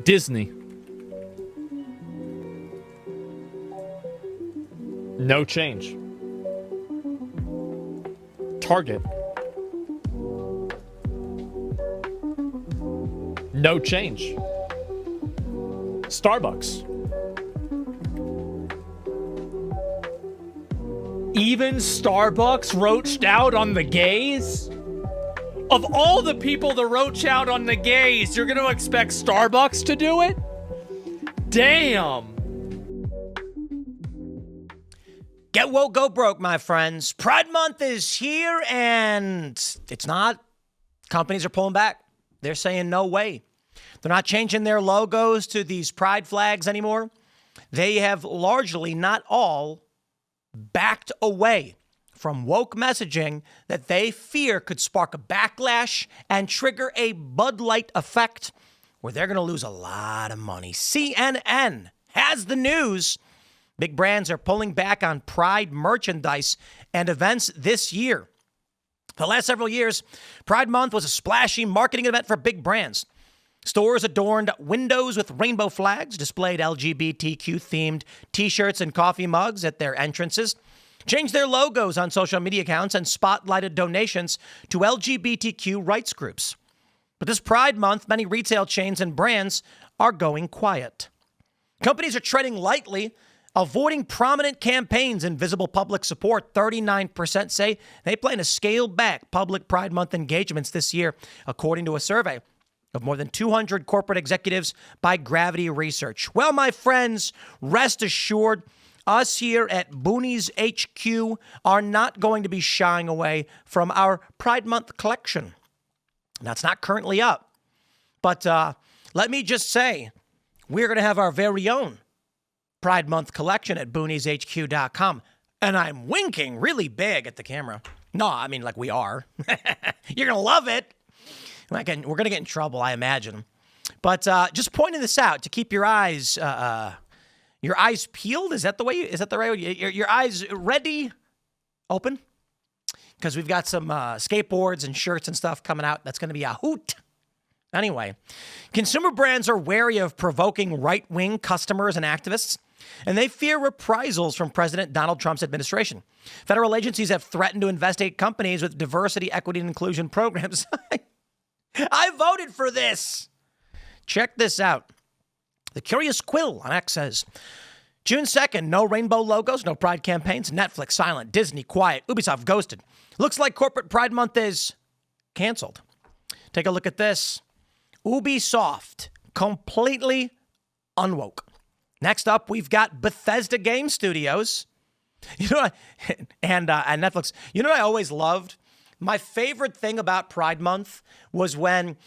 Disney. No change. Target. No change. Starbucks. Even Starbucks roached out on the gays? Of all the people to roach out on the gays, you're going to expect Starbucks to do it? Damn. Get woke, go broke, my friends. Pride Month is here, and it's not. Companies are pulling back. They're saying no way. They're not changing their logos to these pride flags anymore. They have largely, not all, backed away from woke messaging that they fear could spark a backlash and trigger a Bud Light effect where they're going to lose a lot of money. CNN has the news. Big brands are pulling back on Pride merchandise and events this year. For the last several years, Pride Month was a splashy marketing event for big brands. Stores adorned windows with rainbow flags, displayed LGBTQ-themed T-shirts and coffee mugs at their entrances, changed their logos on social media accounts, and spotlighted donations to LGBTQ rights groups. But this Pride Month, many retail chains and brands are going quiet. Companies are treading lightly, avoiding prominent campaigns and visible public support. 39% say they plan to scale back public Pride Month engagements this year, according to a survey of more than 200 corporate executives by Gravity Research. Well, my friends, rest assured, us here at Boonies HQ are not going to be shying away from our Pride Month collection. That's not currently up. But let me just say, we're going to have our very own Pride Month collection at boonieshq.com. And I'm winking really big at the camera. No, I mean, like we are. You're going to love it. We're going to get in trouble, I imagine. But just pointing this out to keep your eyes peeled. Is that the right way? Your eyes ready, open? Because we've got some skateboards and shirts and stuff coming out. That's going to be a hoot. Anyway, consumer brands are wary of provoking right-wing customers and activists, and they fear reprisals from President Donald Trump's administration. Federal agencies have threatened to investigate companies with diversity, equity, and inclusion programs. I voted for this. Check this out. The Curious Quill on X says, June 2nd, no rainbow logos, no pride campaigns, Netflix silent, Disney quiet, Ubisoft ghosted. Looks like corporate Pride Month is canceled. Take a look at this. Ubisoft, completely unwoke. Next up, we've got Bethesda Game Studios. And Netflix. You know what I always loved? My favorite thing about Pride Month was when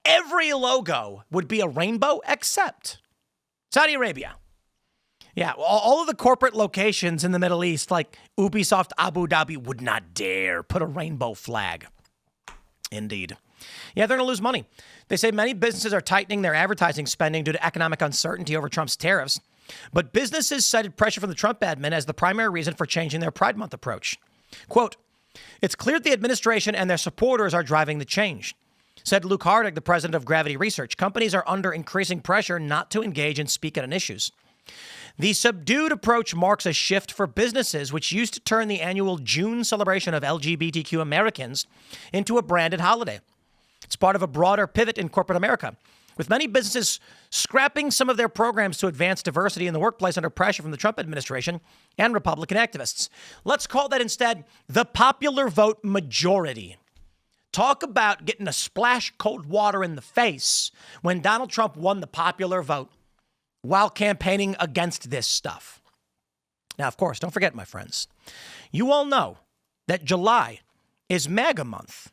every logo would be a rainbow except Saudi Arabia. Yeah, all of the corporate locations in the Middle East, like Ubisoft Abu Dhabi, would not dare put a rainbow flag. Indeed. Yeah, they're going to lose money. They say many businesses are tightening their advertising spending due to economic uncertainty over Trump's tariffs. But businesses cited pressure from the Trump admin as the primary reason for changing their Pride Month approach. Quote, it's clear that the administration and their supporters are driving the change, said Luke Hardig, the president of Gravity Research. Companies are under increasing pressure not to engage and speak on issues. The subdued approach marks a shift for businesses, which used to turn the annual June celebration of LGBTQ Americans into a branded holiday. It's part of a broader pivot in corporate America, with many businesses scrapping some of their programs to advance diversity in the workplace under pressure from the Trump administration and Republican activists. Let's call that instead the popular vote majority. Talk about getting a splash cold water in the face when Donald Trump won the popular vote while campaigning against this stuff. Now, of course, don't forget, my friends, you all know that July is MAGA month.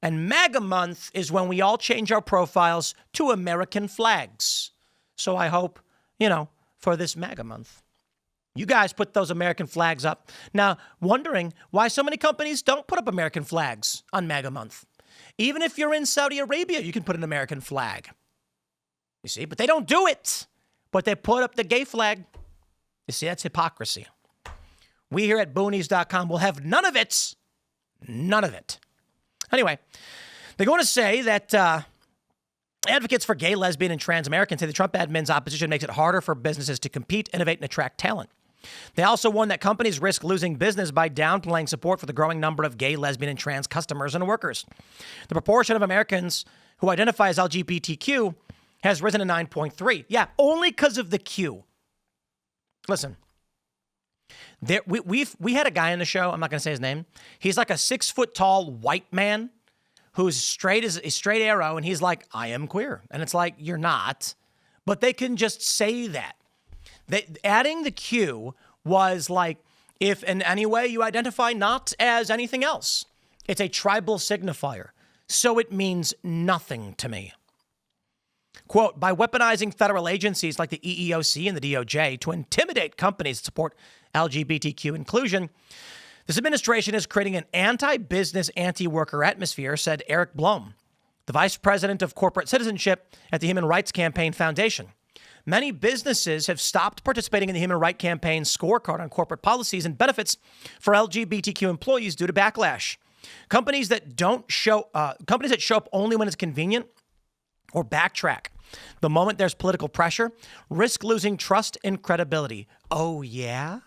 And MAGA month is when we all change our profiles to American flags. So I hope, for this MAGA month, you guys put those American flags up. Now, wondering why so many companies don't put up American flags on MAGA month. Even if you're in Saudi Arabia, you can put an American flag. You see, but they don't do it. But they put up the gay flag. You see, that's hypocrisy. We here at boonies.com will have none of it. None of it. Anyway, they're going to say that Advocates for gay, lesbian, and trans Americans say the Trump admin's opposition makes it harder for businesses to compete, innovate, and attract talent. They also warn that companies risk losing business by downplaying support for the growing number of gay, lesbian, and trans customers and workers. The proportion of Americans who identify as LGBTQ has risen to 9.3. Yeah, only because of the Q. Listen, we had a guy on the show. I'm not going to say his name. He's like a 6 foot tall white man who's straight as a straight arrow, and he's like, I am queer. And it's like, you're not. But they can just say that. Adding the Q was like, if in any way you identify not as anything else. It's a tribal signifier, so it means nothing to me. Quote, by weaponizing federal agencies like the EEOC and the DOJ to intimidate companies that support LGBTQ inclusion, this administration is creating an anti-business, anti-worker atmosphere, said Eric Blom, the vice president of corporate citizenship at the Human Rights Campaign Foundation. Many businesses have stopped participating in the Human Rights Campaign's scorecard on corporate policies and benefits for LGBTQ employees due to backlash. Companies that show up only when it's convenient or backtrack the moment there's political pressure risk losing trust and credibility. Oh, yeah?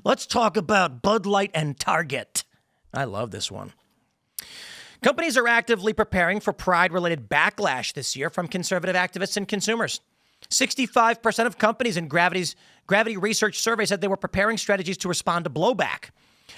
Let's talk about Bud Light and Target. I love this one. Companies are actively preparing for pride-related backlash this year from conservative activists and consumers. 65% of companies in Gravity Research survey said they were preparing strategies to respond to blowback.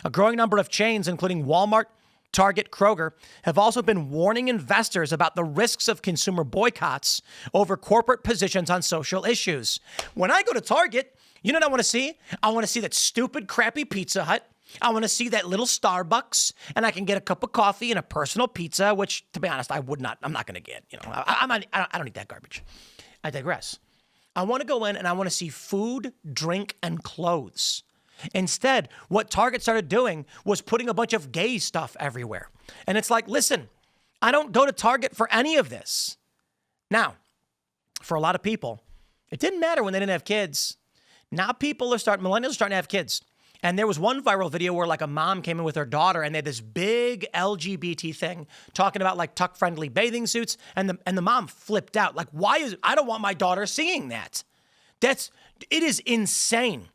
A growing number of chains, including Walmart, Target, Kroger, have also been warning investors about the risks of consumer boycotts over corporate positions on social issues. When I go to Target, you know what I want to see? I want to see that stupid, crappy Pizza Hut. I want to see that little Starbucks, and I can get a cup of coffee and a personal pizza, which, to be honest, I'm not going to get. I don't eat that garbage. I digress. I want to go in and I want to see food, drink, and clothes. Instead, what Target started doing was putting a bunch of gay stuff everywhere. And it's like, listen, I don't go to Target for any of this. For a lot of people, it didn't matter when they didn't have kids. Now millennials are starting to have kids. And there was one viral video where like a mom came in with her daughter and they had this big LGBT thing talking about like tuck-friendly bathing suits. And the mom flipped out. Like, I don't want my daughter seeing that. It is insane.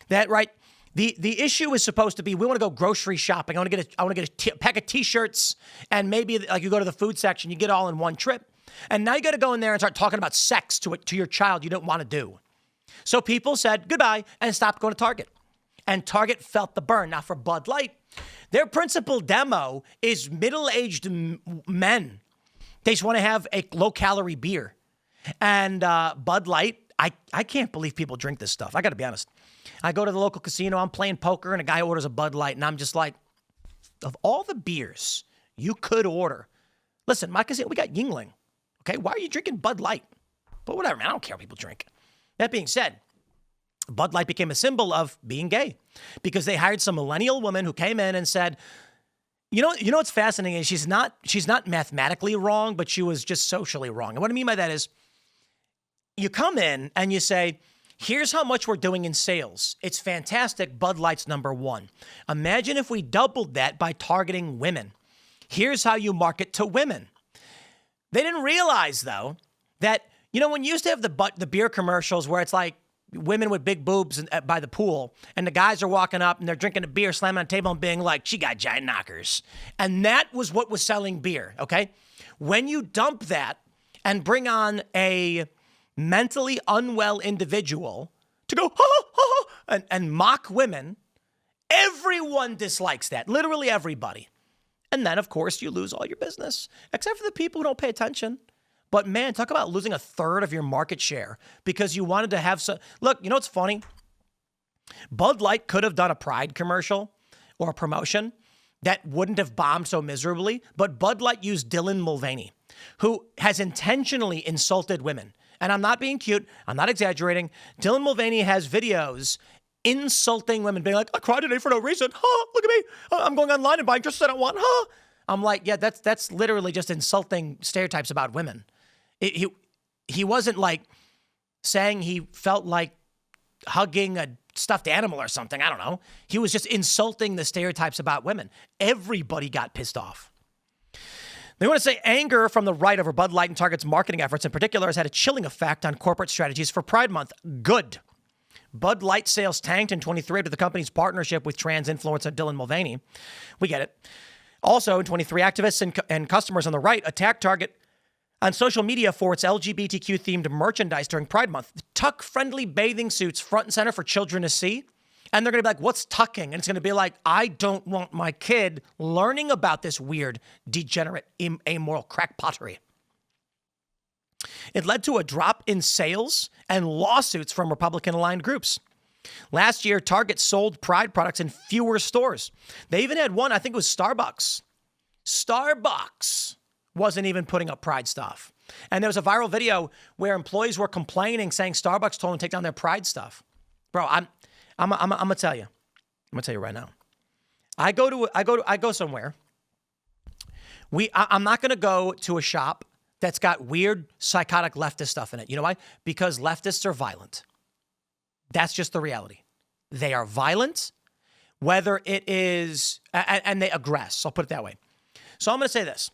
That, right? The issue is supposed to be, we want to go grocery shopping. I want to get a pack of t-shirts, and maybe like you go to the food section, you get all in one trip. And now you got to go in there and start talking about sex to your child you don't want to do. So people said goodbye and stopped going to Target. And Target felt the burn. Now for Bud Light, their principal demo is middle-aged men. They just want to have a low-calorie beer. And Bud Light, I can't believe people drink this stuff. I got to be honest. I go to the local casino, I'm playing poker, and a guy orders a Bud Light, and I'm just like, of all the beers you could order, listen, my casino, we got Yingling. Okay, why are you drinking Bud Light? But whatever, man, I don't care what people drink. That being said, Bud Light became a symbol of being gay because they hired some millennial woman who came in and said, you know what's fascinating is she's not mathematically wrong, but she was just socially wrong. And what I mean by that is you come in and you say, here's how much we're doing in sales. It's fantastic. Bud Light's number one. Imagine if we doubled that by targeting women. Here's how you market to women. They didn't realize, though, that, when you used to have the beer commercials where it's like women with big boobs by the pool, and the guys are walking up and they're drinking a beer, slamming on the table and being like, she got giant knockers. And that was what was selling beer, okay? When you dump that and bring on a mentally unwell individual to go, ha, ha, ha, and mock women, everyone dislikes that. Literally everybody. And then, of course, you lose all your business, except for the people who don't pay attention. But man, talk about losing a third of your market share because you wanted to have some. Look, you know what's funny? Bud Light could have done a Pride commercial or a promotion that wouldn't have bombed so miserably, but Bud Light used Dylan Mulvaney, who has intentionally insulted women. And I'm not being cute. I'm not exaggerating. Dylan Mulvaney has videos insulting women, being like, I cried today for no reason. Huh, look at me. I'm going online and buying dresses I don't want. Huh. I'm like, yeah, that's literally just insulting stereotypes about women. He wasn't like saying he felt like hugging a stuffed animal or something. I don't know. He was just insulting the stereotypes about women. Everybody got pissed off. They want to say anger from the right over Bud Light and Target's marketing efforts in particular has had a chilling effect on corporate strategies for Pride Month. Good. Bud Light sales tanked in 23 after the company's partnership with trans influencer Dylan Mulvaney. We get it. Also, in 23, activists and customers on the right attacked Target on social media for its LGBTQ-themed merchandise during Pride Month. Tuck-friendly bathing suits front and center for children to see. And they're going to be like, what's tucking? And it's going to be like, I don't want my kid learning about this weird, degenerate, amoral crackpottery. It led to a drop in sales and lawsuits from Republican-aligned groups. Last year, Target sold Pride products in fewer stores. They even had one, I think it was Starbucks. Starbucks wasn't even putting up Pride stuff. And there was a viral video where employees were complaining, saying Starbucks told them to take down their Pride stuff. Bro, I'm gonna tell you. I'm gonna tell you right now. I go somewhere. I'm not gonna go to a shop that's got weird psychotic leftist stuff in it. You know why? Because leftists are violent. That's just the reality. They are violent, whether it is, and they aggress. I'll put it that way. So I'm gonna say this.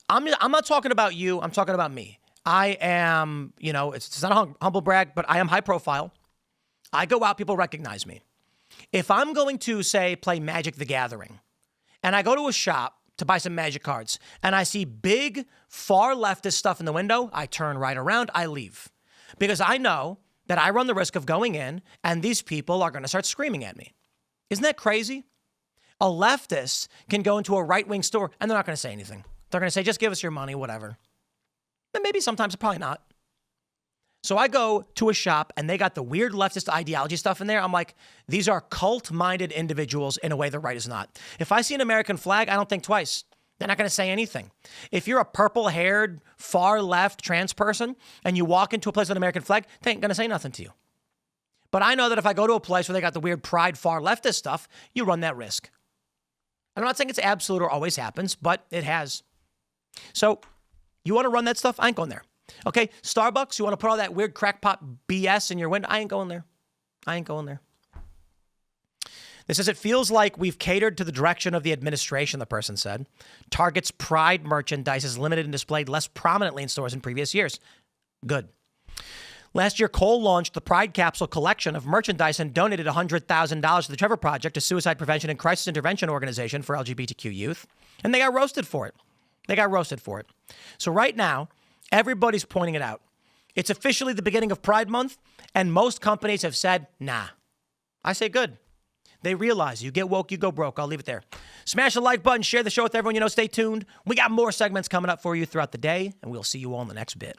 I'm not talking about you. I'm talking about me. I am, it's not a humble brag, but I am high profile. I go out, people recognize me. If I'm going to, say, play Magic the Gathering, and I go to a shop to buy some Magic cards, and I see big, far leftist stuff in the window, I turn right around, I leave. Because I know that I run the risk of going in, and these people are going to start screaming at me. Isn't that crazy? A leftist can go into a right-wing store, and they're not going to say anything. They're going to say, just give us your money, whatever. And maybe sometimes, probably not. So I go to a shop and they got the weird leftist ideology stuff in there. I'm like, these are cult-minded individuals in a way the right is not. If I see an American flag, I don't think twice. They're not going to say anything. If you're a purple-haired, far-left trans person and you walk into a place with an American flag, they ain't going to say nothing to you. But I know that if I go to a place where they got the weird pride, far-leftist stuff, you run that risk. I'm not saying it's absolute or always happens, but it has. So you want to run that stuff? I ain't going there. Okay, Starbucks, you want to put all that weird crackpot BS in your window? I ain't going there. I ain't going there. This says, it feels like we've catered to the direction of the administration, the person said. Target's Pride merchandise is limited and displayed less prominently in stores in previous years. Good. Last year, Cole launched the Pride Capsule collection of merchandise and donated $100,000 to the Trevor Project, a suicide prevention and crisis intervention organization for LGBTQ youth. And they got roasted for it. So right now, everybody's pointing it out. It's officially the beginning of Pride Month, and most companies have said, nah. I say good. They realize you get woke, you go broke. I'll leave it there. Smash the like button, share the show with everyone you know. Stay tuned. We got more segments coming up for you throughout the day, and we'll see you all in the next bit.